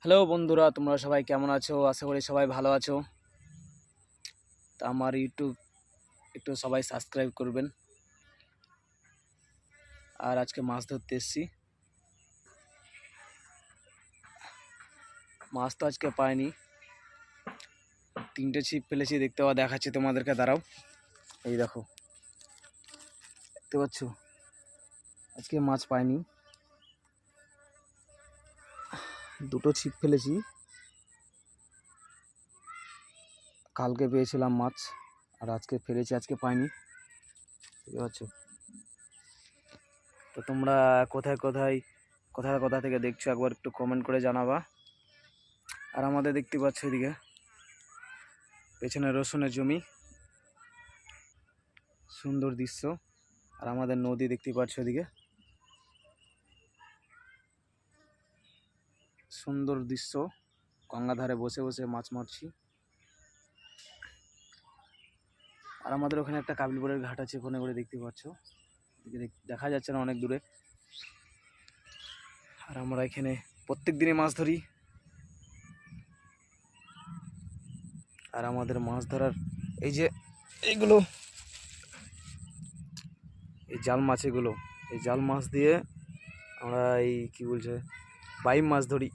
Hello বন্ধুরা, তোমরা সবাই কেমন আছো? আশা করি সবাই ভালো আছো। তা আমার ইউটিউব একটু সবাই সাবস্ক্রাইব করবেন। আর আজকে মাছ ধরতে এসেছি। মাছ তো আজকে পাইনি, 3টে ছিপ ফেলেছি, দেখাচ্ছি তোমাদেরকে, দাঁড়াও। এই দেখো, দেখতে পাচ্ছ, আজকে মাছ পাইনি। 2টো ছিপ ফেলেছি, কালকে পেয়েছিলাম মাছ, আর আজকে ফেলেছি, আজকে পাইনি। দেখতে পাচ্ছ? তো তোমরা কোথায় কোথায় কোথায় কোথা থেকে দেখছো একবার একটু কমেন্ট করে জানাবা। আর আমাদের দেখতে পাচ্ছ এদিকে পেছনে রসুনের জমি, সুন্দর দৃশ্য। আর আমাদের নদী দেখতে পাচ্ছ এদিকে, সুন্দর দৃশ্য। গঙ্গা ধারে বসে বসে মাছ মারছি। আর আমাদের ওখানে একটা কাবিলপুরের ঘাট আছে, ওখানে করে দেখতে পাচ্ছ, দেখা যাচ্ছে না অনেক দূরে। আর আমরা এখানে প্রত্যেক দিনই মাছ ধরি। আর আমাদের মাছ ধরার এই যে এইগুলো, এই জাল মাছ, এগুলো এই জাল মাছ দিয়ে আমরা এই কি বলছে বাইম মাছ ধরি।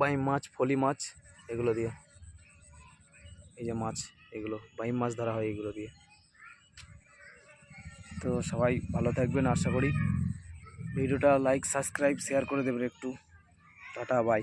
বাইম মাছ, ফলি মাছ, এগুলো দিয়ে, এই যে মাছ, এগুলো বাইম মাছ ধরা হয় এগুলো দিয়ে। তো সবাই ভালো থাকবেন আশা করি। ভিডিওটা লাইক, সাবস্ক্রাইব, শেয়ার করে দেবেন একটু। Tata, by.